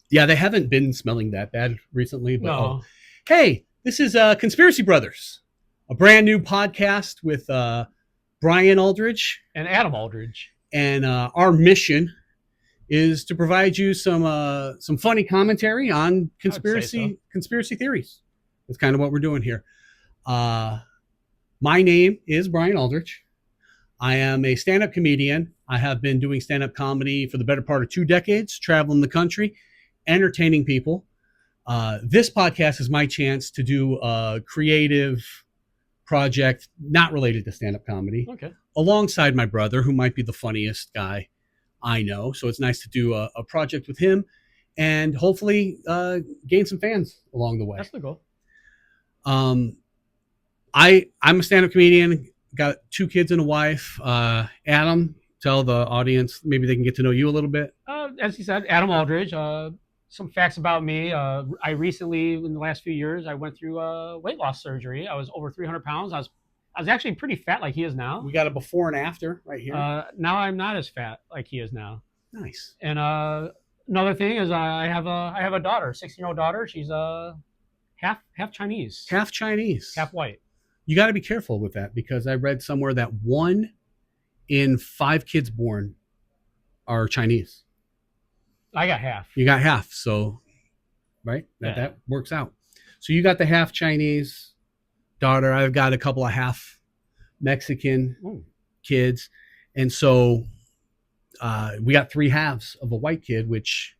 Yeah, they haven't been smelling that bad recently, but No. Hey, this is Conspiracy Brothers, a brand new podcast with Brian Aldridge, And Adam Aldridge. and our mission is to provide you some funny commentary on I would say so. conspiracy theories. That's kind of what we're doing here. My name is Brian Aldridge. I am a stand-up comedian. I have been doing stand-up comedy for the better part of 2 decades, traveling the country, entertaining people. This podcast is my chance to do a creative project not related to stand-up comedy, Okay. alongside my brother, who might be the funniest guy I know. So it's nice to do a project with him and hopefully gain some fans along the way. That's the goal. I'm a stand-up comedian, got 2 kids and a wife. Adam, tell the audience, maybe they can get to know you a little bit. As you said, Adam Aldridge. Some facts about me. I recently, in the last few years, I went through weight loss surgery. I was over 300 pounds. I was actually pretty fat like he is now. We got a before and after right here. Now I'm not as fat like he is now. Nice. And another thing is I have a daughter, 16-year-old daughter. She's half Chinese. Half Chinese. Half white. You got to be careful with that, because I read somewhere that 1 in 5 kids born are Chinese. I got half. You got half, so right, that works out. So you got the half Chinese daughter. I've got a couple of half Mexican kids, and so we got 3 halves of a white kid, which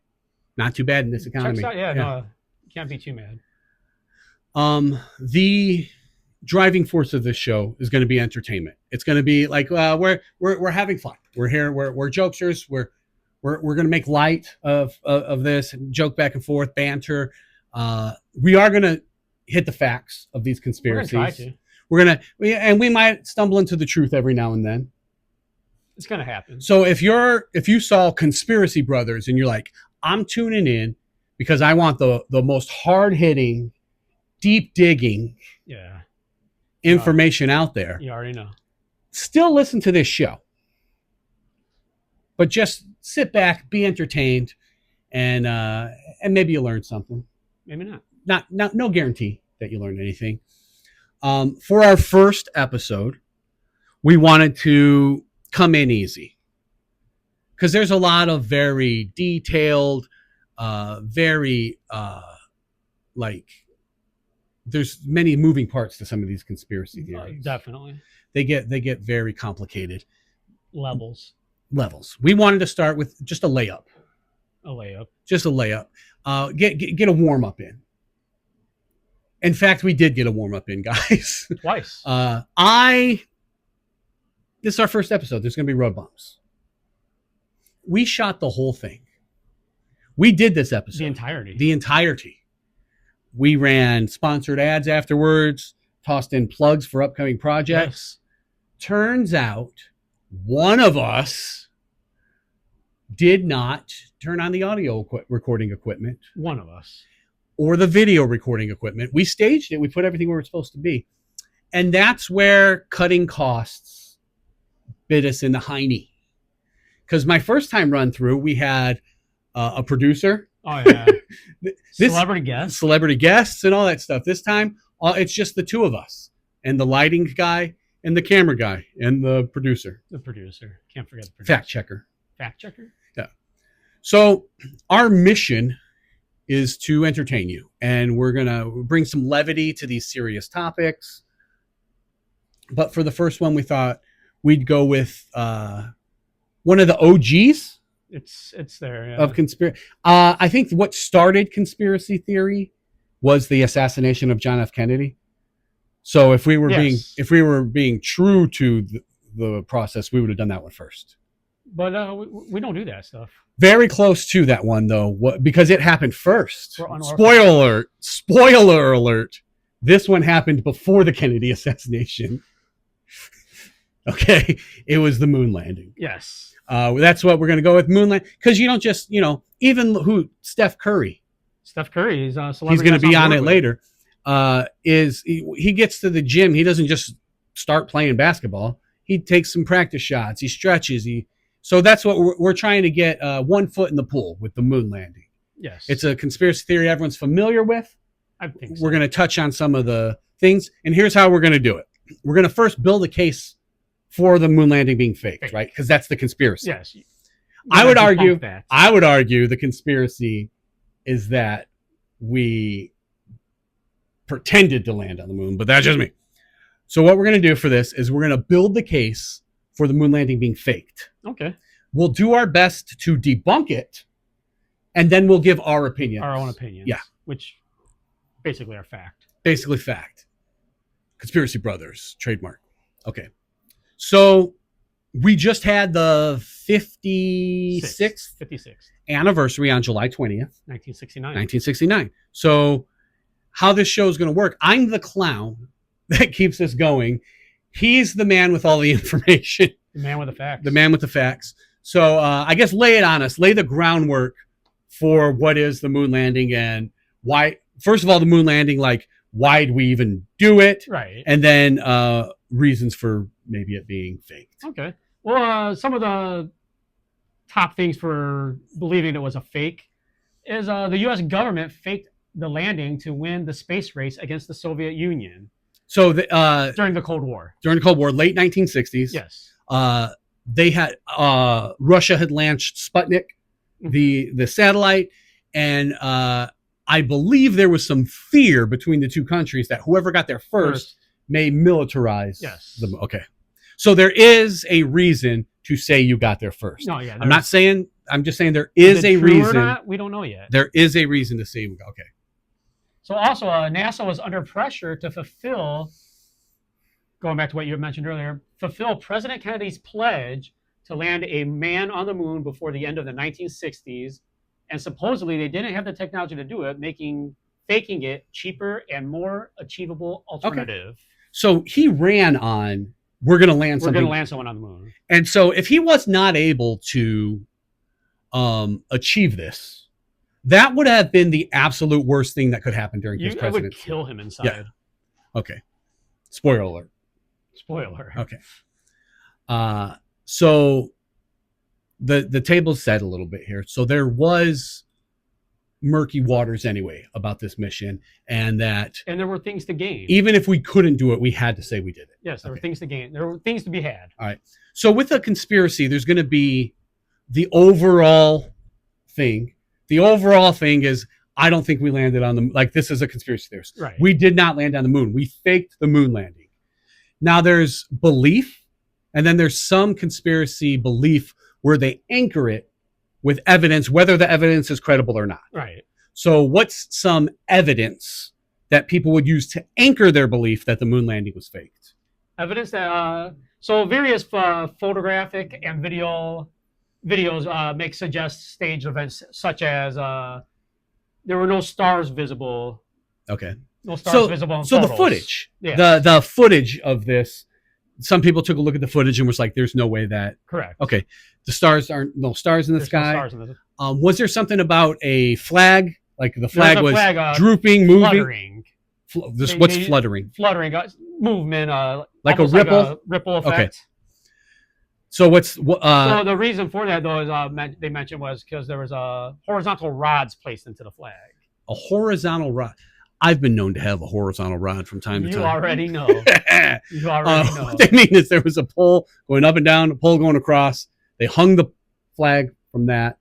not too bad in this economy. No, can't be too mad. The driving force of this show is going to be entertainment. It's going to be like we're having fun. We're here. We're jokesters. We're going to make light of this, joke back and forth, banter. We are going to hit the facts of these conspiracies. We might stumble into the truth every now and then. It's going to happen. So if you saw Conspiracy Brothers and you're like, I'm tuning in because I want the most hard hitting, deep digging, information out there. You already know. Still listen to this show, but just sit back, be entertained, and maybe you learn something. Maybe not. No guarantee that you learned anything. For our first episode, we wanted to come in easy, because there's a lot of very detailed, there's many moving parts to some of these conspiracy theories. Definitely. They get very complicated. Levels. We wanted to start with just a layup. Just a layup. Get a warm up in. In fact, we did get a warm up in, guys. Twice. This is our first episode. There's going to be road bumps. We shot the whole thing. We did this episode. The entirety. We ran sponsored ads afterwards, tossed in plugs for upcoming projects. Yes. Turns out one of us did not turn on the audio recording equipment. One of us. Or the video recording equipment. We staged it. We put everything where it's supposed to be. And that's where cutting costs bit us in the hiney. Because my first time run through, we had a producer. Oh, yeah. Celebrity guests and all that stuff. This time, it's just the 2 of us. And the lighting guy and the camera guy and the producer. Can't forget the producer. Fact checker. Yeah. So our mission is to entertain you. And we're going to bring some levity to these serious topics. But for the first one, we thought we'd go with one of the OGs. It's there, yeah. Of conspiracy. I think what started conspiracy theory was the assassination of John F. Kennedy. So if we were being true to the process, we would have done that one first. But we don't do that stuff. Very close to that one though, because it happened first. Spoiler alert. This one happened before the Kennedy assassination. Okay, it was the moon landing. Yes. That's what we're going to go with, moon landing, because you don't just, even Steph Curry. He's a celebrity. He's going to be on it later. He gets to the gym. He doesn't just start playing basketball. He takes some practice shots. He stretches. So that's what we're trying to get 1 foot in the pool with the moon landing. Yes. It's a conspiracy theory everyone's familiar with. I think so. We're going to touch on some of the things, and here's how we're going to do it. We're going to first build a case for the moon landing being faked, right? Because that's the conspiracy. Yes. I would argue the conspiracy is that we pretended to land on the moon, but that's just me. So what we're going to do for this is we're going to build the case for the moon landing being faked. Okay. We'll do our best to debunk it, and then we'll give our opinion. Our own opinions. Yeah. Which basically are fact. Basically fact. Conspiracy Brothers, trademark. Okay. So we just had the 56th anniversary on July 20th. 1969. So how this show is going to work, I'm the clown that keeps this going. He's the man with all the information. The man with the facts. The man with the facts. So I guess lay it on us. Lay the groundwork for what is the moon landing and why. First of all, the moon landing, like, why'd we even do it? Right. And then reasons for maybe it being faked. Okay. Well, some of the top things for believing it was a fake is the U.S. government faked the landing to win the space race against the Soviet Union. So during the Cold War. During the Cold War, late 1960s. Yes. They had Russia had launched Sputnik, the satellite, and I believe there was some fear between the two countries that whoever got there first may militarize them. Okay. So there is a reason to say you got there first. No, yeah. I'm not saying, I'm just saying there is a reason. Or not, we don't know yet. There is a reason to say, okay. So also, NASA was under pressure to fulfill, going back to what you mentioned earlier, fulfill President Kennedy's pledge to land a man on the moon before the end of the 1960s. And supposedly they didn't have the technology to do it, making faking it cheaper and more achievable alternative. Okay. So he ran on, we're going to land something. We're going to land someone on the moon. And so if he was not able to achieve this, that would have been the absolute worst thing that could happen during his presidency. It would kill him inside. Yeah. Okay. Spoiler alert. Spoiler. Okay. So the table's set a little bit here. So there was murky waters anyway about this mission, and there were things to gain. Even if we couldn't do it, we had to say we did it. Yes, there were things to gain. There were things to be had. All right. So with a conspiracy, there's going to be the overall thing. The overall thing is, I don't think we landed on the, like, this is a conspiracy theorist. Right. We did not land on the moon. We faked the moon landing. Now there's belief, and then there's some conspiracy belief where they anchor it with evidence, whether the evidence is credible or not. Right. So what's some evidence that people would use to anchor their belief that the moon landing was faked? Evidence that, so various photographic and videos suggest staged events, such as there were no stars visible. Okay. No stars visible in photos. The footage, the footage of this, some people took a look at the footage and was like, there's no way that. Correct. Okay. The stars aren't, no stars in the sky. No stars in the... Was there something about a flag? Like the flag was drooping, moving? Fluttering. What's fluttering? Fluttering, movement, like a ripple? Like a ripple effect. Okay. So so the reason for that, though, is they mentioned was because there was horizontal rods placed into the flag. A horizontal rod. I've been known to have a horizontal rod from time to time. You already know. You already know. What they mean is there was a pole going up and down, a pole going across. They hung the flag from that,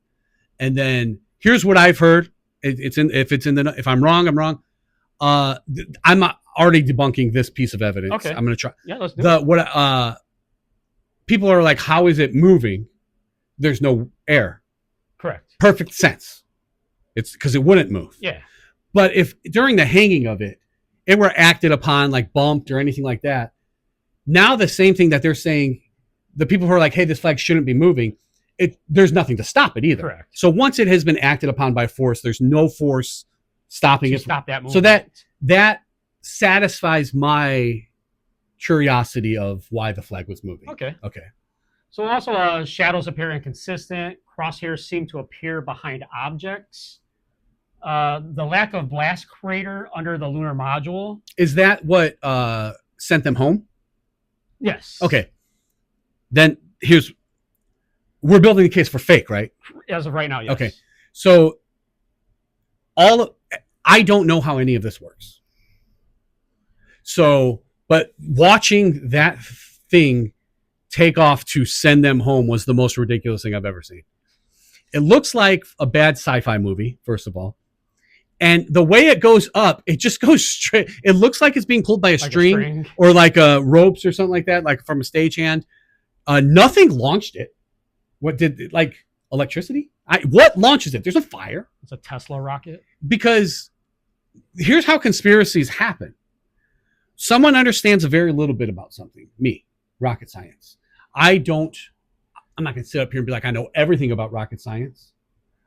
and then here's what I've heard. If I'm wrong, I'm wrong. I'm already debunking this piece of evidence. Okay. I'm going to try. Yeah, let's do it. People are like, how is it moving? There's no air. Correct. Perfect sense. It's because it wouldn't move. Yeah. But if during the hanging of it were acted upon, like bumped or anything like that, now the same thing that they're saying, the people who are like, hey, this flag shouldn't be moving, there's nothing to stop it either. Correct. So once it has been acted upon by force, there's no force stopping it. Stop that movement. So that satisfies my curiosity of why the flag was moving. Okay. Okay. So also shadows appear inconsistent. Crosshairs seem to appear behind objects. The lack of blast crater under the lunar module. Is that what sent them home? Yes. Okay. Then we're building the case for fake, right? As of right now, yes. Okay. So I don't know how any of this works. So, but watching that thing take off to send them home was the most ridiculous thing I've ever seen. It looks like a bad sci-fi movie, first of all. And the way it goes up, it just goes straight. It looks like it's being pulled by a string or like ropes or something like that, like from a stagehand. Nothing launched it. What did, like, electricity? What launches it? There's a fire. It's a Tesla rocket. Because here's how conspiracies happen. Someone understands a very little bit about something. Me, rocket science. I'm not going to sit up here and be like, I know everything about rocket science.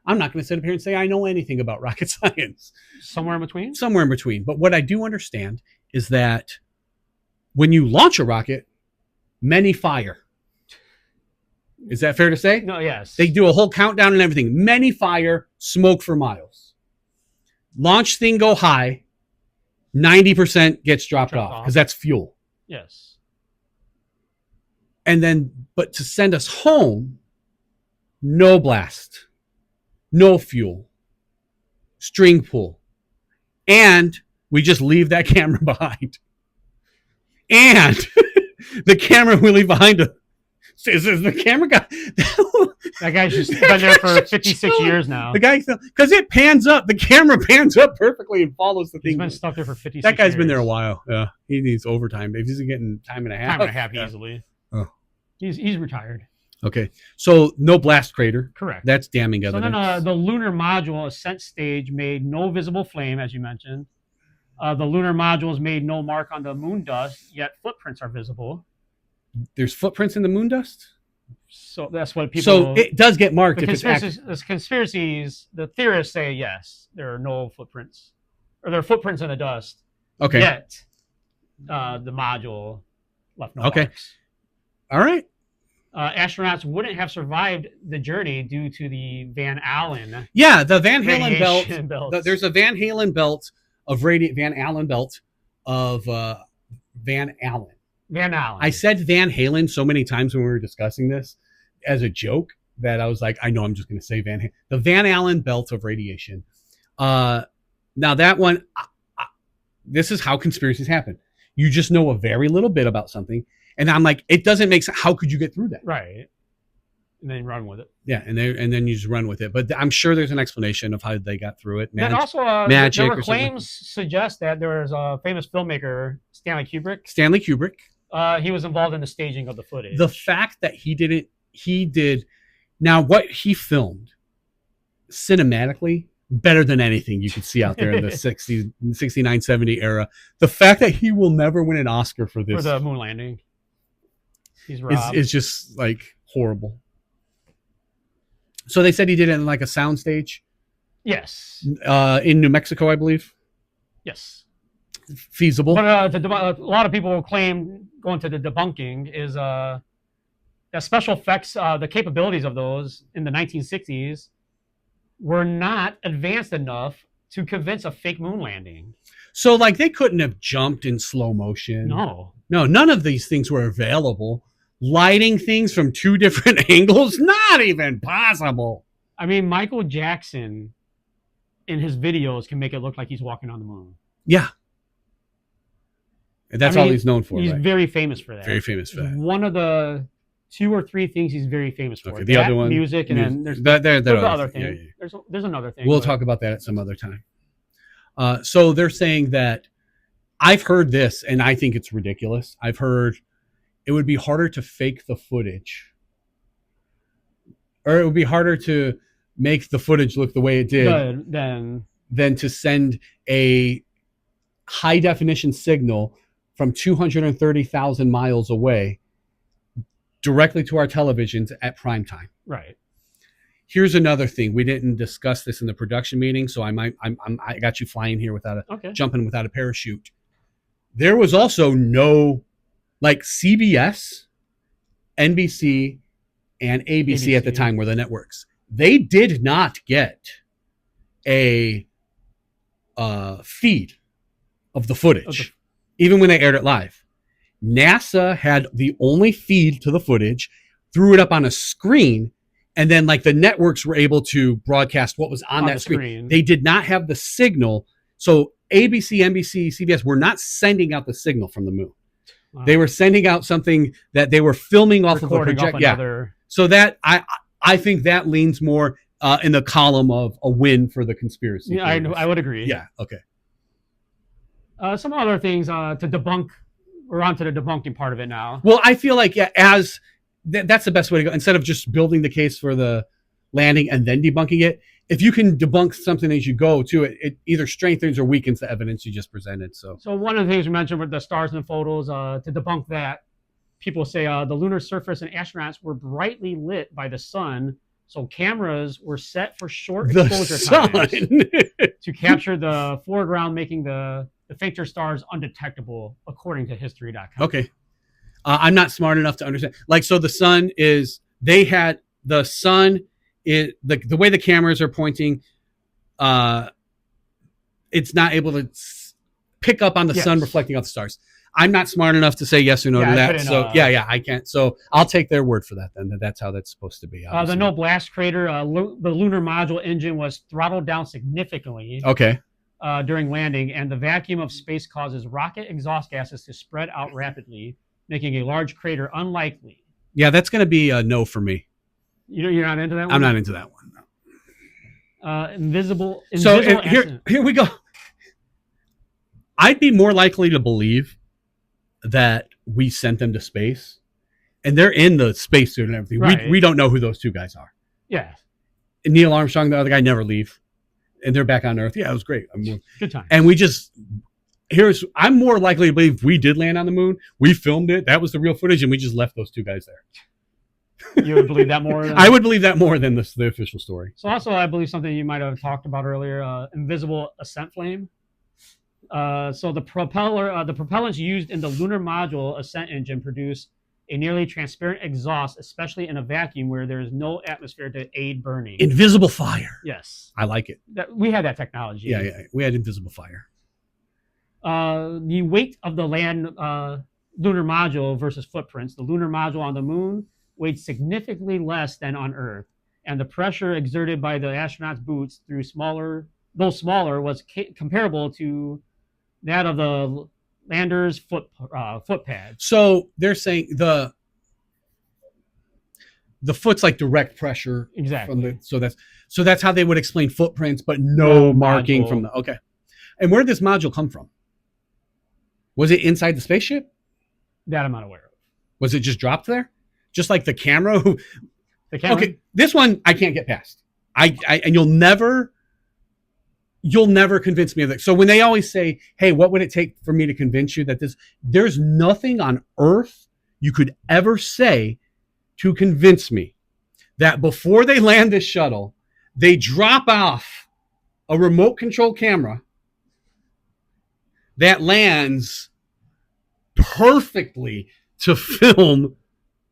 I'm not going to sit up here and say I know anything about rocket science. Somewhere in between? Somewhere in between. But what I do understand is that when you launch a rocket, many fire. Is that fair to say? No, yes. They do a whole countdown and everything. Many fire, smoke for miles. Launch thing go high, 90% gets dropped off because that's fuel. Yes. And then, but to send us home, no blast, no fuel, string pull, and we just leave that camera behind. And the camera we leave behind is the camera guy. That guy's just been there for 56 years now. The guy, because it pans up, the camera pans up perfectly and follows the thing. He's been stuck there for 56 years. That guy's been there a while. Yeah, he needs overtime. If he's getting time and a half easily. Oh. He's retired. Okay, so no blast crater. Correct. That's damning evidence. So then the lunar module ascent stage made no visible flame, as you mentioned. The lunar modules made no mark on the moon dust, yet footprints are visible. There's footprints in the moon dust? So that's what people... So it does get marked if it's the conspiracies, the theorists say, yes, there are no footprints. Or there are footprints in the dust. Okay. Yet the module left no marks. All right. Astronauts wouldn't have survived the journey due to the Van Allen. Yeah, the Van Halen belt. There's a Van Halen belt of Van Allen belt of Van Allen. Van Allen. I said Van Halen so many times when we were discussing this as a joke that I was like, I know I'm just going to say Van Halen. The Van Allen belt of radiation. Now that one, this is how conspiracies happen. You just know a very little bit about something. And I'm like, it doesn't make sense. How could you get through that? Right. And then run with it. Yeah, and then you just run with it. But I'm sure there's an explanation of how they got through it. And also, magic. There were claims suggest that there was a famous filmmaker, Stanley Kubrick. He was involved in the staging of the footage. The fact that he did. Now, what he filmed cinematically, better than anything you could see out there in the 60s, 69, 70 era. The fact that he will never win an Oscar for this. For the moon landing. He's robbed. It's just like horrible. So they said he did it in like a soundstage? Yes. In New Mexico, I believe? Yes. Feasible. But a lot of people claim, going to the debunking, is that special effects, the capabilities of those in the 1960s were not advanced enough to convince a fake moon landing. So like they couldn't have jumped in slow motion. No, none of these things were available. Lighting things from two different angles, not even possible. I mean, Michael Jackson in his videos can make it look like he's walking on the moon. Yeah. And that's all he's known for. He's right? Very famous for that. Very famous for that. One of the 2 or 3 things he's very famous for. Okay, the other one, music, and then there's the other thing. Yeah. There's another thing. We'll talk about that at some other time. So they're saying that I've heard this, and I think it's ridiculous. I've heard it would be harder to fake the footage, or it would be harder to make the footage look the way it did than to send a high definition signal from 230,000 miles away directly to our televisions at prime time. Right. Here's another thing. We didn't discuss this in the production meeting, so I got you flying here jumping without a parachute. There was also no, like CBS, NBC, and ABC at the time were the networks. They did not get a feed of the footage, even when they aired it live. NASA had the only feed to the footage, threw it up on a screen, And then like the networks were able to broadcast what was on that screen. They did not have the signal. So ABC, NBC, CBS were not sending out the signal from the moon. Wow. They were sending out something that they were filming off of a projector. Yeah. So that I think that leans more in the column of a win for the conspiracy. Yeah, I would agree. Yeah. Okay. Some other things to debunk. We're on to the debunking part of it now. Well, I feel like that's the best way to go. Instead of just building the case for the landing and then debunking it, if you can debunk something as you go to it, it either strengthens or weakens the evidence you just presented. So one of the things we mentioned were the stars and photos. To debunk that, people say the lunar surface and astronauts were brightly lit by the sun. So cameras were set for short exposure times to capture the foreground, making the fainter stars undetectable, according to history.com. Okay. I'm not smart enough to understand. Like, so the sun is, the way the cameras are pointing, it's not able to pick up on the sun reflecting off the stars. I'm not smart enough to say yes or no to that. So I can't. So I'll take their word for that then. That's how that's supposed to be. The no blast crater, the lunar module engine was throttled down significantly. Okay. During landing, and the vacuum of space causes rocket exhaust gases to spread out rapidly, making a large crater unlikely. Yeah, that's going to be a no for me. You're not into that one? I'm not into that one. No. Invisible so here we go. I'd be more likely to believe that we sent them to space, and they're in the spacesuit and everything. Right. We don't know who those two guys are. Yeah. And Neil Armstrong, the other guy, never leave. And they're back on Earth. Yeah, it was great. Good time. And I'm more likely to believe we did land on the moon. We filmed it. That was the real footage, and we just left those two guys there. You would believe that more? I would believe that more than the official story. So also, I believe something you might have talked about earlier, invisible ascent flame. So the propellants used in the lunar module ascent engine produce a nearly transparent exhaust, especially in a vacuum where there is no atmosphere to aid burning. Invisible fire. Yes. I like it. We had that technology. Yeah. We had invisible fire. The weight of the land lunar module versus footprints. The lunar module on the moon weighed significantly less than on Earth, and the pressure exerted by the astronauts' boots though smaller, was comparable to that of the lander's foot pad. So they're saying the foot's like direct pressure. Exactly. So that's how they would explain footprints, but no marking from the. Okay. And where did this module come from? Was it inside the spaceship? That I'm not aware of. Was it just dropped there? Just like the camera? The camera? Okay. This one I can't get past. And you'll never convince me of that. So when they always say, hey, what would it take for me to convince you that there's nothing on Earth you could ever say to convince me that before they land this shuttle, they drop off a remote control camera that lands perfectly to film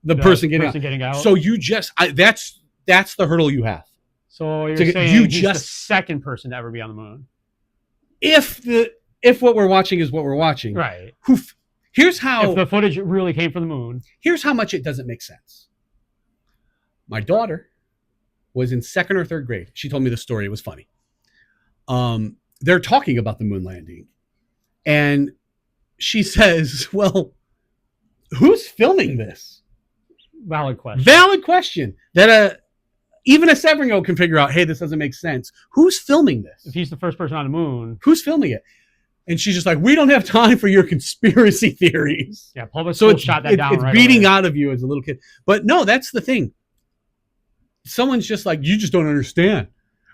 the person getting out. So you just, that's the hurdle you have. So you're saying he's the second person to ever be on the moon. If what we're watching is what we're watching. Right. Here's how. If the footage really came from the moon. Here's how much it doesn't make sense. My daughter was in 2nd or 3rd grade. She told me the story. It was funny. They're talking about the moon landing. And she says, well, who's filming this? Valid question. Valid question. That even a 7-year-old can figure out, hey, this doesn't make sense. Who's filming this? If he's the first person on the moon. Who's filming it? And she's just like, we don't have time for your conspiracy theories. Yeah, public school shot that down. It's right beating away out of you as a little kid. But no, that's the thing. Someone's just like, you just don't understand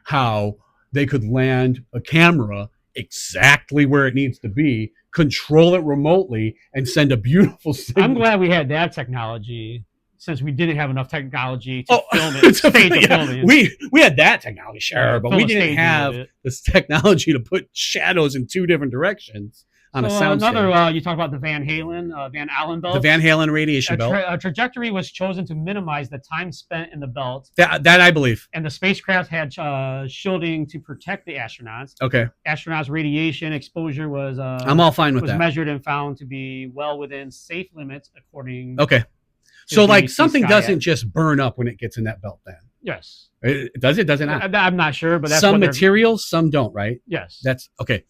how they could land a camera exactly where it needs to be, control it remotely, and send a beautiful signal. I'm glad we had that technology, since we didn't have enough technology to film it. Filming. We had that technology, sure, but we didn't have this technology to put shadows in 2 different directions on a sound stage. You talk about the Van Allen belt. The Van Halen radiation belt. A trajectory was chosen to minimize the time spent in the belt. That I believe. And the spacecraft had shielding to protect the astronauts. Okay. Astronauts' radiation exposure was. I'm all fine with that. Was measured and found to be well within safe limits according. Okay. So like something doesn't just burn up when it gets in that belt then. Yes. Does it? Does it not? I'm not sure, but that's some materials, some don't, right? Yes. That's okay.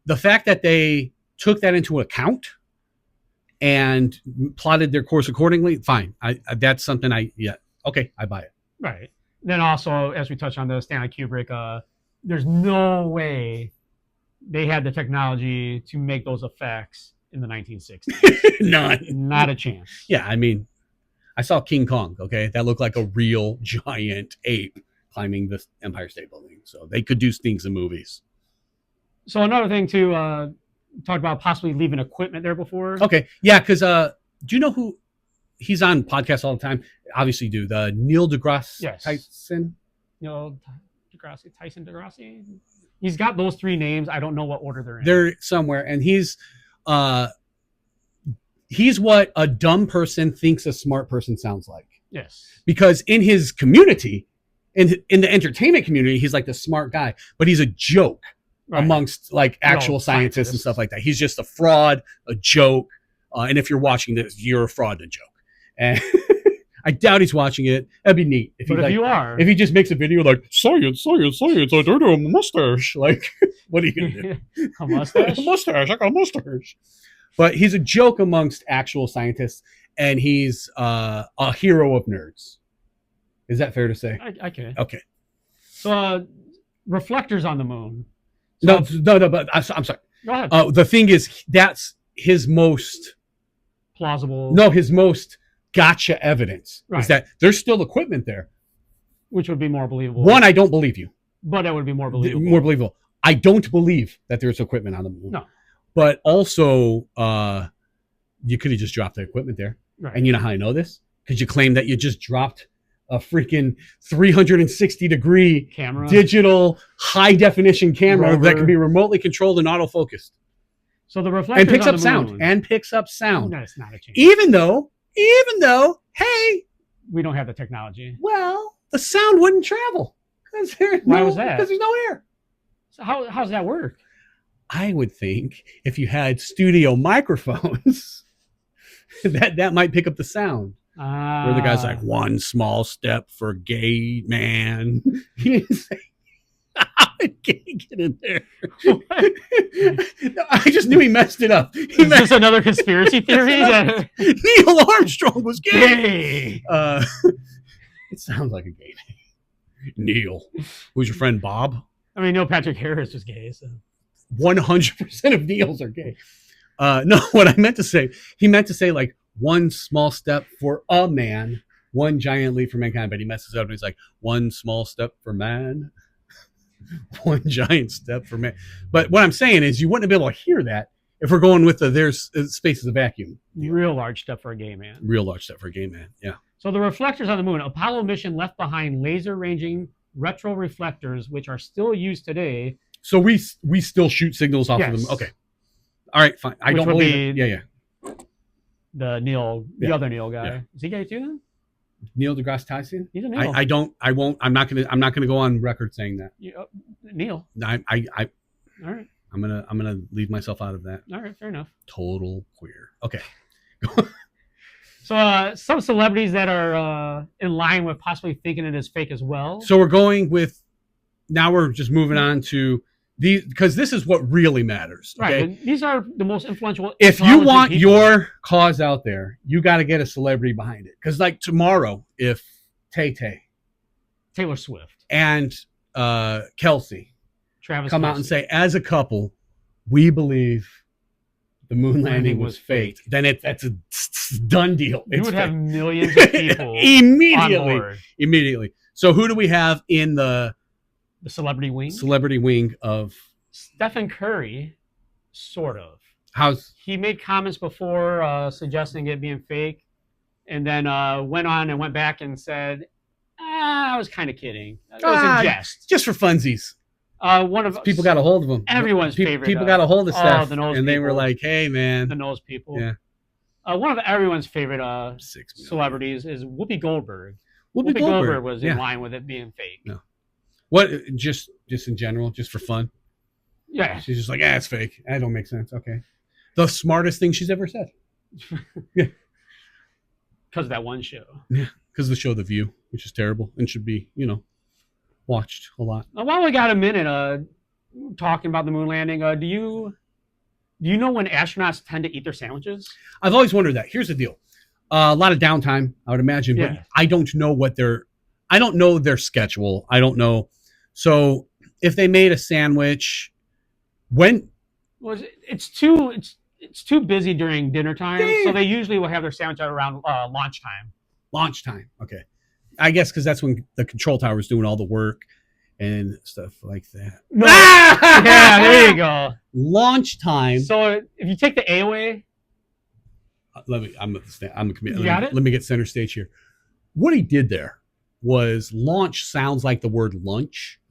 The fact that they took that into account and plotted their course accordingly, fine. That's something okay, I buy it. Right. Then also, as we touched on the Stanley Kubrick, there's no way they had the technology to make those effects in the 1960s. None. Not a chance. Yeah, I mean, I saw King Kong, okay? That looked like a real giant ape climbing the Empire State Building. So they could do things in movies. So another thing to talk about possibly leaving equipment there before. Okay. Yeah, because do you know who he's on podcasts all the time? Obviously do. The Neil deGrasse Tyson. Neil deGrasse Tyson deGrasse. He's got those three names. I don't know what order they're in. They're somewhere, and he's what a dumb person thinks a smart person sounds like. Yes. Because in his community, in the entertainment community, he's like the smart guy, but he's a joke amongst like actual scientists and stuff like that. He's just a fraud, a joke, and if you're watching this, you're a fraud and a joke. And I doubt he's watching it. That'd be neat. If you are, if he just makes a video like science, I don't know, a mustache. Like, what are you gonna do? A mustache? A mustache. I got a mustache. But he's a joke amongst actual scientists, and he's a hero of nerds. Is that fair to say? Okay. Okay. So, reflectors on the moon. So, no. But I'm sorry. Go ahead. The thing is, that's his most plausible. No, his most gotcha evidence is that there's still equipment there, which would be more believable. One, I don't believe you, but that would be more believable. More believable. I don't believe that there's equipment on the moon. No. But also, you could have just dropped the equipment there. Right. And you know how I know this? Because you claim that you just dropped a freaking 360-degree camera, digital high-definition camera that can be remotely controlled and autofocused. So the reflectors and picks up sound. No, it's not a chance. Even though, hey, we don't have the technology. Well, the sound wouldn't travel. Why was that? Because there's no air. So how does that work? I would think if you had studio microphones, that might pick up the sound. Where the guy's like, one small step for gay man. How did gay get in there? I just knew he messed it up. Is this another conspiracy theory? Neil Armstrong was gay. It sounds like a gay name. Neil. Who's your friend, Bob? I mean, Neil Patrick Harris was gay, so 100% of Neils are gay. No, what I meant to say, he meant to say like one small step for a man, one giant leap for mankind, but he messes up and he's like, one small step for man, one giant step for man. But what I'm saying is you wouldn't be able to hear that if we're going with there's space is a vacuum. Real large step for a gay man. Real large step for a gay man, yeah. So the reflectors on the moon, Apollo mission left behind laser ranging retro reflectors, which are still used today. So we still shoot signals off of them. Okay. All right, fine. I don't believe it. Yeah. The other Neil guy. Yeah. Is he gay too then? Neil deGrasse Tyson? He's a Neil. I'm not gonna go on record saying that. Neil. All right. I'm gonna leave myself out of that. All right, fair enough. Total queer. Okay. So some celebrities that are in line with possibly thinking it is fake as well. So we're just moving on to these, because this is what really matters. Okay? Right. These are the most influential. If you want your cause out there, you got to get a celebrity behind it. Because like tomorrow, if Taylor Swift and Kelsey Travis come out and say, as a couple, we believe the moon landing was faked, then that's a done deal. You would have millions of people immediately. So who do we have in the celebrity wing? Celebrity wing of Stephen Curry, sort of. He made comments before suggesting it being fake, and then went back and said, "I was kind of kidding. It was a jest, just for funsies." One of people got a hold of him. Everyone's favorite. People got a hold of Steph, and they were like, "Hey, man." The nose people. Yeah. One of everyone's favorite celebrities is Whoopi Goldberg. Whoopi Goldberg was in line with it being fake. No. What? Just in general, just for fun? Yeah. She's just like, it's fake. That don't make sense. Okay. The smartest thing she's ever said. Yeah. Because of that one show. Yeah. Because of the show The View. which is terrible and should be, watched a lot. While we got a minute talking about the moon landing, do you know when astronauts tend to eat their sandwiches? I've always wondered that. Here's the deal. A lot of downtime, I would imagine, but I don't know I don't know their schedule. I don't know. So if they made a sandwich, when? Well, it's too busy during dinner time, so they usually will have their sandwich around lunchtime. Lunchtime, okay. I guess because that's when the control tower is doing all the work and stuff like that. No. Yeah, there you go. Lunchtime. So if you take the A away, I'm a comedian. You got it? Let me get center stage here. What he did there was launch sounds like the word lunch,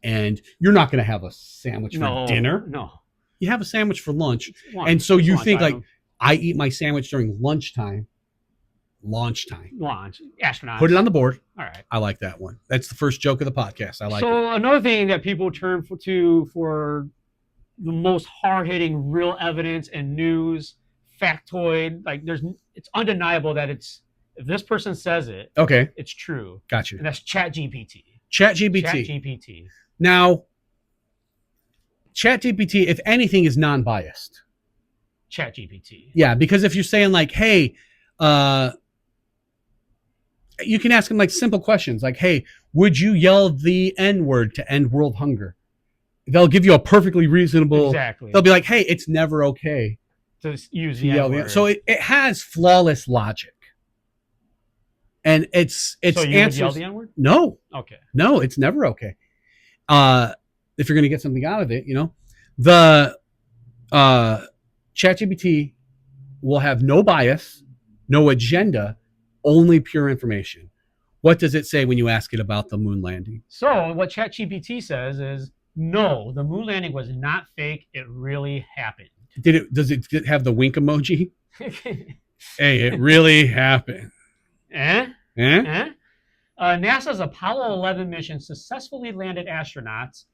and you're not going to have a sandwich for dinner. No, you have a sandwich for lunch, and so you think item. like I eat my sandwich during lunchtime. Launch astronaut. Put it on the board. All right. I like that one. That's the first joke of the podcast. I like it. So another thing that people turn to for the most hard-hitting real evidence and news, factoid, like it's undeniable that if this person says it, okay, it's true. Gotcha. And that's ChatGPT. ChatGPT. Now, ChatGPT, if anything, is non-biased. ChatGPT. Yeah, because if you're saying like, hey, you can ask them like simple questions like, hey, would you yell the N-word to end world hunger? They'll give you a perfectly reasonable. Exactly. They'll be like, hey, it's never okay to use the N-word. So it has flawless logic. And it's so you answers. Would yell the N-word? No. Okay. No, it's never okay. If you're going to get something out of it, the ChatGPT will have no bias, no agenda, only pure information. What does it say when you ask it about the moon landing? So what ChatGPT says is, no, the moon landing was not fake. It really happened. Does it have the wink emoji? Hey, it really happened. NASA's Apollo 11 mission successfully landed astronauts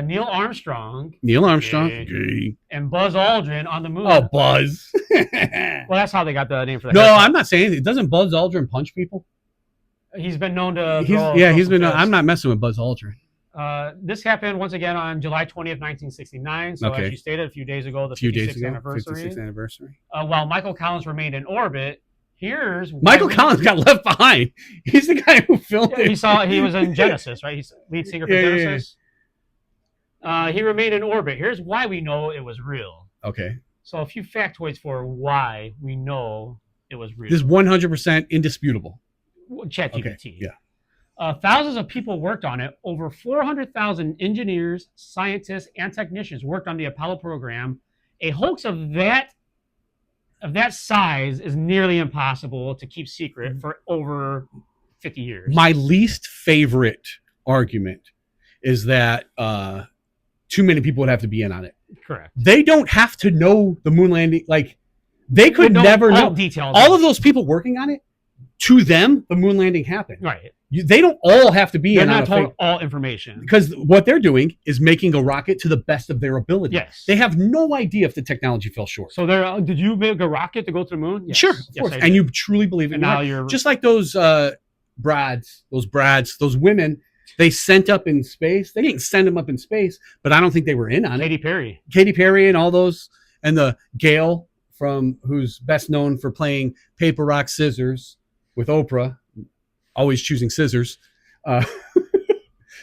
Neil Armstrong, and Buzz Aldrin on the moon. Oh, Buzz. Well, that's how they got the name for that. No, I'm not saying it. Doesn't Buzz Aldrin punch people? He's been known to. He's been. I'm not messing with Buzz Aldrin. This happened once again on July 20th, 1969. So as you stated a few days ago, the 56th anniversary. While Michael Collins remained in orbit, Michael Collins got left behind. He's the guy who filmed it. He was in Genesis, right? He's lead singer for Genesis. He remained in orbit. Here's why we know it was real. Okay. So a few factoids for why we know it was real. This is 100% indisputable. ChatGPT. Okay. Yeah. Thousands of people worked on it. Over 400,000 engineers, scientists, and technicians worked on the Apollo program. A hoax of that size is nearly impossible to keep secret for over 50 years. My least favorite argument is that too many people would have to be in on it. Correct. They don't have to know the moon landing. Like, they could never know details. All of those people working on it, to them, the moon landing happened. Right. They don't all have to be in on it. They're not told all information. Because what they're doing is making a rocket to the best of their ability. Yes. They have no idea if the technology fell short. So did you make a rocket to go to the moon? Yes. Sure, of course. And you truly believe it. And now you're just like those those women they sent up in space. They didn't send them up in space, but I don't think they were in on it. Katy Perry and all those, and the Gail who's best known for playing Paper, Rock, Scissors with Oprah, always choosing scissors.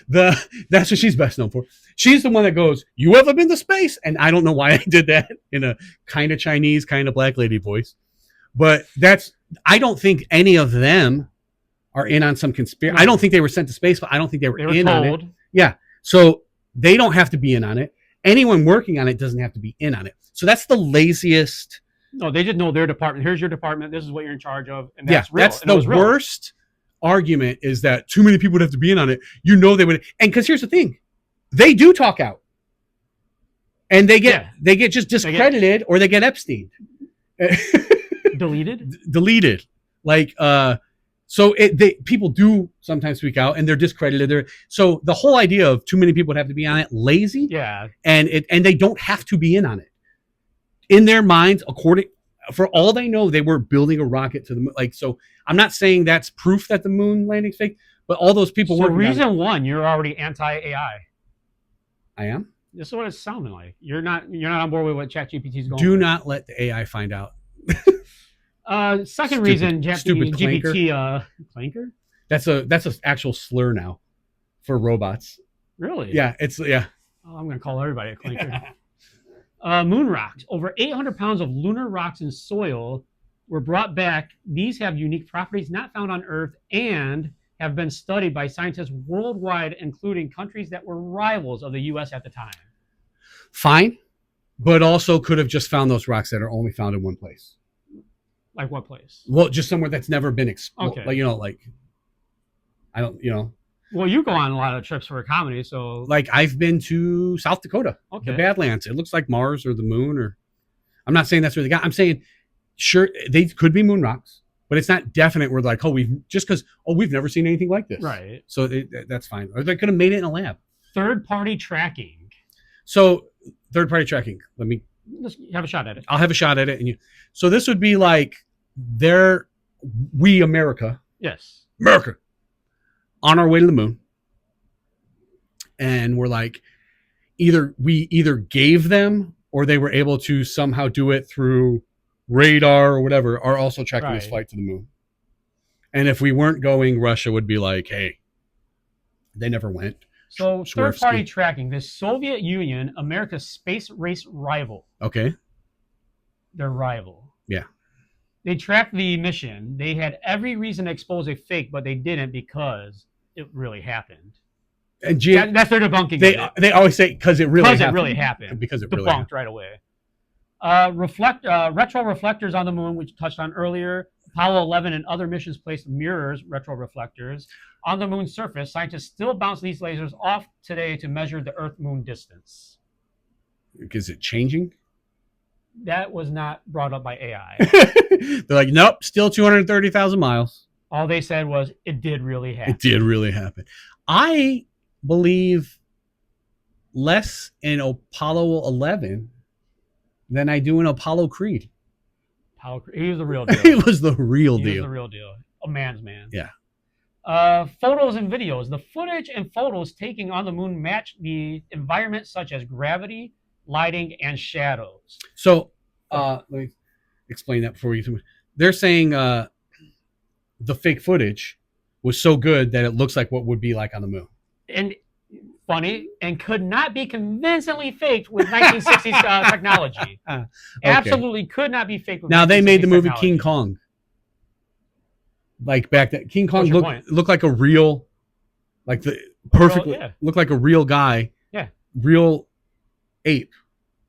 That's what she's best known for. She's the one that goes, "You ever been to space?" And I don't know why I did that in a kind of Chinese, kind of black lady voice, but I don't think any of them are in on some conspiracy. No. I don't think they were sent to space, but I don't think they were in on it. Yeah. So they don't have to be in on it. Anyone working on it doesn't have to be in on it. So that's the laziest. No, they just know their department. Here's your department. This is what you're in charge of. And that's real. That's the worst argument is that too many people would have to be in on it. They would. And because here's the thing. They do talk out. And they get just discredited or they get Epstein. Deleted. Like, so people do sometimes speak out and they're discredited. So the whole idea of too many people would have to be on it, lazy. Yeah. And they don't have to be in on it. In their minds, for all they know, they were building a rocket to the moon. Like, so I'm not saying that's proof that the moon landing's fake, but all those people were. So reason one, you're already anti-AI. I am. This is what it's sounding like. You're not on board with what ChatGPT is going. Do not let the AI find out. Second reason, stupid GPT clanker. That's an actual slur now for robots. Really? Yeah, yeah. Oh, I'm gonna call everybody a clanker. Moon rocks. Over 800 pounds of lunar rocks and soil were brought back. These have unique properties not found on Earth and have been studied by scientists worldwide, including countries that were rivals of the U.S. at the time. Fine, but also could have just found those rocks that are only found in one place. Like what place? Well, just somewhere that's never been explored. Okay. Like, I don't, Well, you go on a lot of trips for comedy, so. Like, I've been to South Dakota, the Badlands. It looks like Mars or the moon, or I'm not saying that's where they got. I'm saying, sure, they could be moon rocks, but it's not definite. We're like, we've never seen anything like this, right? So that's fine. Or they could have made it in a lab. Third-party tracking. So third-party tracking. Let me just have a shot at it. I'll have a shot at it, and you. So this would be like America. Yes. America. On our way to the moon. And we're like, we either gave them or they were able to somehow do it through radar or whatever, are also tracking this flight to the moon. And if we weren't going, Russia would be like, hey, they never went. So third-party tracking, the Soviet Union, America's space race rival. Okay. Their rival. Yeah. They tracked the mission. They had every reason to expose a fake, but they didn't because it really happened. And that's their debunking. They always say because it really happened. Because it really happened. Debunked right away. Retro reflectors on the moon, which touched on earlier. Apollo 11 and other missions placed mirrors, retroreflectors, on the moon's surface. Scientists still bounce these lasers off today to measure the Earth-Moon distance. Is it changing? That was not brought up by AI. They're like, nope, still 230,000 miles. All they said was, it did really happen. It did really happen. I believe less in Apollo 11 than I do in Apollo Creed. He was the real deal. He was the real deal. He was the real deal. A man's man. Yeah. Photos and videos. The footage and photos taken on the moon match the environment, such as gravity, lighting, and shadows. So let me explain that before we get to it. They're saying the fake footage was so good that it looks like what would be like on the moon. And funny, and could not be convincingly faked with 1960s technology. Okay. Absolutely could not be faked with now they made the movie technology. King Kong. Like back then, King Kong looked like a real, like looked like a real guy. Yeah. Real ape.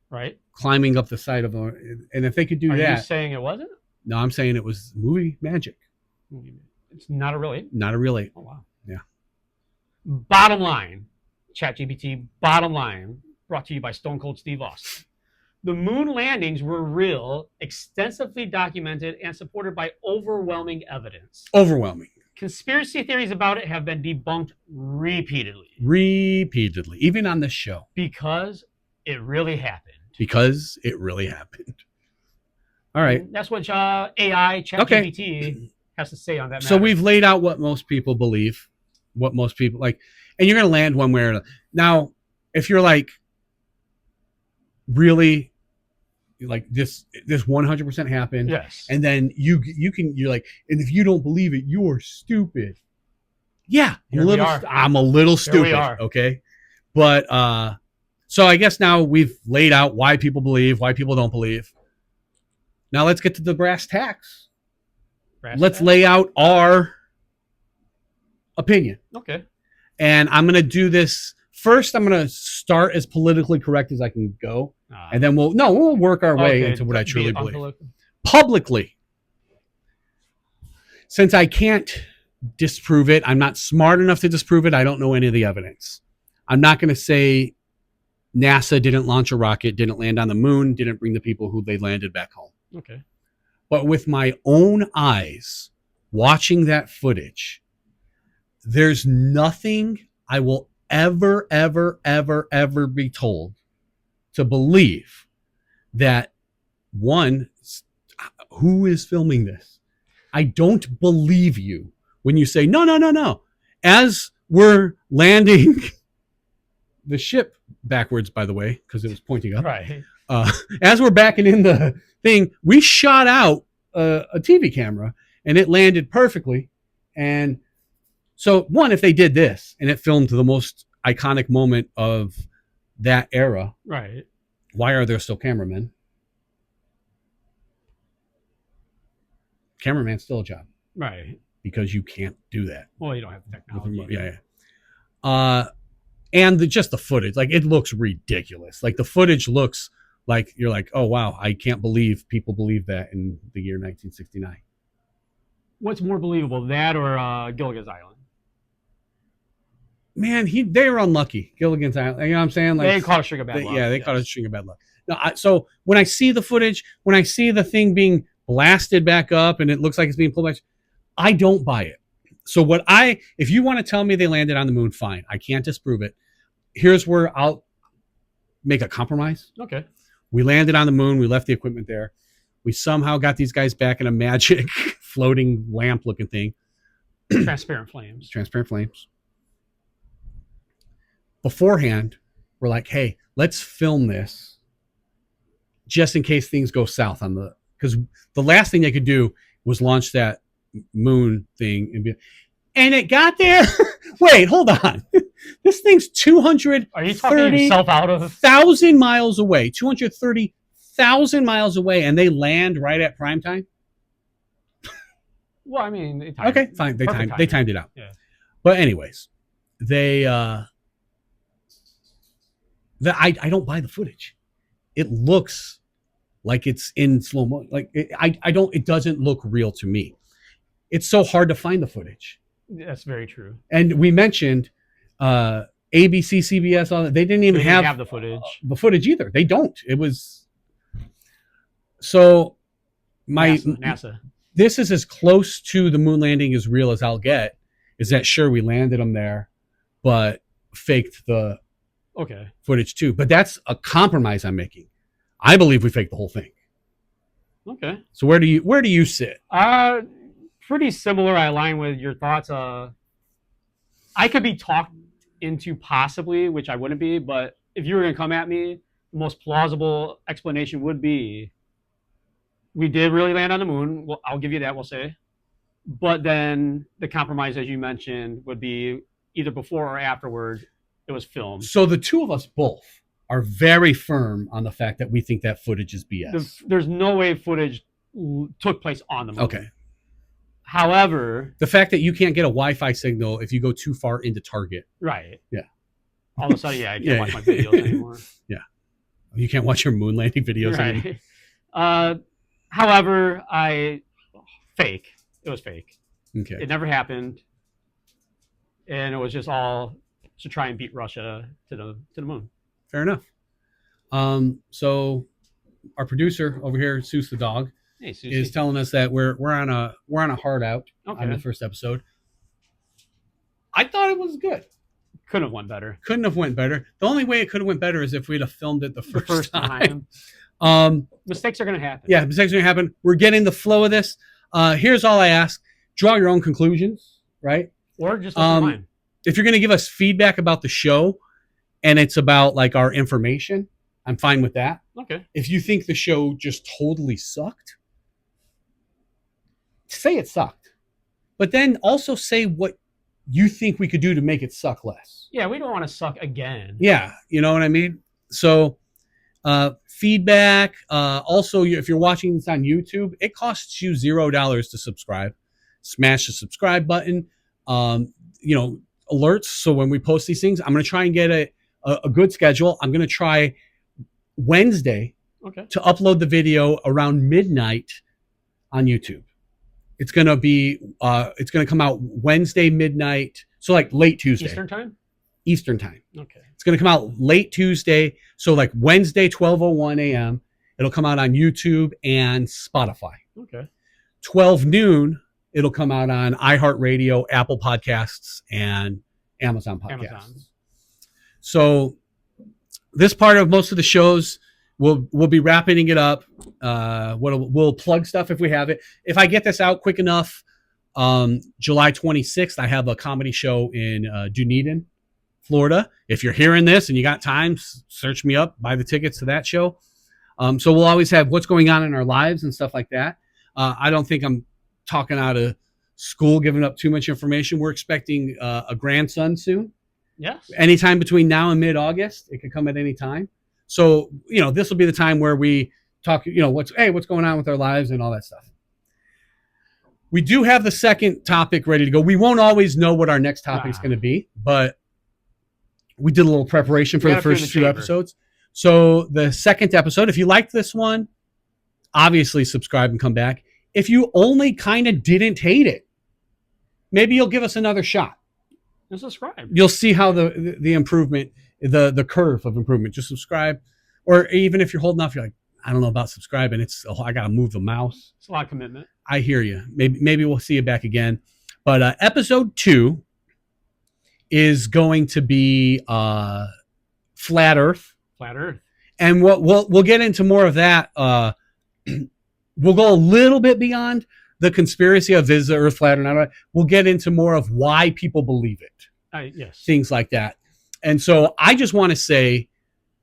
Right. Climbing up the side of a, and if they could do that. Are you saying it wasn't? No, I'm saying it was movie magic. It's not a real ape? Not a real ape. Oh, wow. Yeah. Bottom line, ChatGPT, bottom line, brought to you by Stone Cold Steve Austin. The moon landings were real, extensively documented, and supported by overwhelming evidence. Overwhelming. Conspiracy theories about it have been debunked repeatedly. Repeatedly, even on this show. Because it really happened. Because it really happened. All right. And that's what AI, ChatGPT, has to say on that matter. So we've laid out what most people believe, what most people like, and you're going to land one way or another. Now, if you're like, really, like this 100% happened. Yes. And then you're like, and if you don't believe it, you're stupid. Yeah, I'm a little stupid. Here we are. Okay. But, so I guess now we've laid out why people believe, why people don't believe. Now let's get to the brass tacks. Let's lay out our opinion. Okay. And I'm going to do this. First, I'm going to start as politically correct as I can go. And then we'll work our way into what I truly believe. Publicly. Since I can't disprove it, I'm not smart enough to disprove it. I don't know any of the evidence. I'm not going to say NASA didn't launch a rocket, didn't land on the moon, didn't bring the people who they landed back home. Okay. But with my own eyes, watching that footage, there's nothing I will ever be told to believe that, one, who is filming this? I don't believe you when you say, no. As we're landing the ship backwards, by the way, because it was pointing up. Right. As we're backing in the thing, we shot out a TV camera and it landed perfectly. And so, one, if they did this and it filmed the most iconic moment of that era, right? Why are there still cameramen? Cameraman's still a job, right? Because you can't do that. Well, you don't have the technology. Yeah. And just the footage, like it looks ridiculous. Like the footage looks like you're like, oh wow, I can't believe people believe that in the year 1969. What's more believable, that or Gilligan's Island? Man, they were unlucky. Gilligan's Island. You know what I'm saying? Like they caught a string of bad luck. Yeah, they caught a string of bad luck. No, so when I see the footage, when I see the thing being blasted back up and it looks like it's being pulled back, I don't buy it. So if you want to tell me they landed on the moon, fine. I can't disprove it. Here's where I'll make a compromise. Okay. We landed on the moon. We left the equipment there. We somehow got these guys back in a magic floating lamp looking thing. Transparent flames. Beforehand, we're like, hey, let's film this just in case things go south because the last thing they could do was launch that moon thing and it got there. Wait, hold on. This thing's 230,000 Are you talking yourself out of 1,000 miles away, 230,000 miles away, and they land right at prime time? Well, I mean, okay, fine. They timed it out. Yeah. But anyways, I don't buy the footage. It looks like it's in slow mo. Like it doesn't look real to me. It's so hard to find the footage. That's very true. And we mentioned ABC, CBS, all that. They didn't even have the footage. The footage either. They don't. It was so NASA. This is as close to the moon landing as real as I'll get. Is that sure we landed them there, but faked the footage too. But that's a compromise I'm making. I believe we faked the whole thing. Okay. So where do you sit? Pretty similar. I align with your thoughts. I could be talked into possibly, which I wouldn't be, but if you were going to come at me, the most plausible explanation would be we did really land on the moon. Well, I'll give you that, we'll say. But then the compromise, as you mentioned, would be either before or afterward it was filmed. So the two of us both are very firm on the fact that we think that footage is BS. There's no way footage took place on the moon. Okay. However, the fact that you can't get a Wi-Fi signal if you go too far into Target. Right. Yeah. All of a sudden, I can't watch my videos anymore. Yeah. You can't watch your moon landing videos anymore. However, fake. It was fake. Okay. It never happened. And it was just all to try and beat Russia to the moon. Fair enough. So our producer over here, Seuss the dog, is telling us that we're on a hard out on the first episode. I thought it was good. Couldn't have went better. The only way it could have went better is if we'd have filmed it the first time. Mistakes are going to happen. Yeah, mistakes are going to happen. We're getting the flow of this. Here's all I ask. Draw your own conclusions, right? Or just mine. If you're going to give us feedback about the show and it's about like our information, I'm fine with that. Okay. If you think the show just totally sucked, say it sucked. But then also say what you think we could do to make it suck less. Yeah, we don't want to suck again. Yeah, you know what I mean? So feedback. Also, if you're watching this on YouTube, it costs you $0 to subscribe. Smash the subscribe button. Alerts. So when we post these things, I'm going to try and get a good schedule. I'm going to try Wednesday to upload the video around midnight on YouTube. It's going to come out Wednesday midnight. So like late Tuesday. Eastern time. Okay. It's going to come out late Tuesday. So like Wednesday, 12:01 a.m. It'll come out on YouTube and Spotify. Okay. 12 noon. It'll come out on iHeartRadio, Apple Podcasts, and Amazon Podcasts. So this part of most of the shows we'll be wrapping it up. We'll plug stuff if we have it. If I get this out quick enough, July 26th, I have a comedy show in Dunedin, Florida. If you're hearing this and you got time, search me up, buy the tickets to that show. So we'll always have what's going on in our lives and stuff like that. I don't think I'm talking out of school, giving up too much information. We're expecting a grandson soon. Yes. Anytime between now and mid-August. It could come at any time. So, this will be the time where we talk, what's going on with our lives and all that stuff. We do have the second topic ready to go. We won't always know what our next topic is going to be, but we did a little preparation for the first two episodes. So the second episode, if you liked this one, obviously subscribe and come back. If you only kind of didn't hate it, maybe you'll give us another shot. And subscribe. You'll see how the improvement, the curve of improvement. Just subscribe. Or even if you're holding off, you're like, I don't know about subscribing. I got to move the mouse. It's a lot of commitment. I hear you. Maybe we'll see you back again. But episode 2 is going to be Flat Earth. Flat Earth. And we'll get into more of that. We'll go a little bit beyond the conspiracy of is the Earth flat or not. We'll get into more of why people believe it. Yes. Things like that. And so I just want to say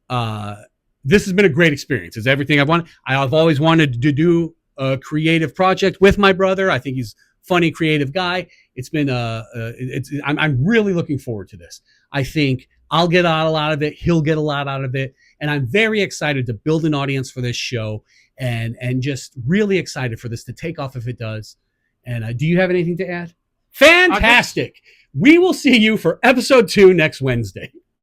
this has been a great experience. It's everything I've wanted. I've always wanted to do a creative project with my brother. I think he's a funny, creative guy. It's been I'm really looking forward to this. I think I'll get a lot of it. He'll get a lot out of it. And I'm very excited to build an audience for this show and just really excited for this to take off if it does. And do you have anything to add? Fantastic. We will see you for episode 2 next Wednesday.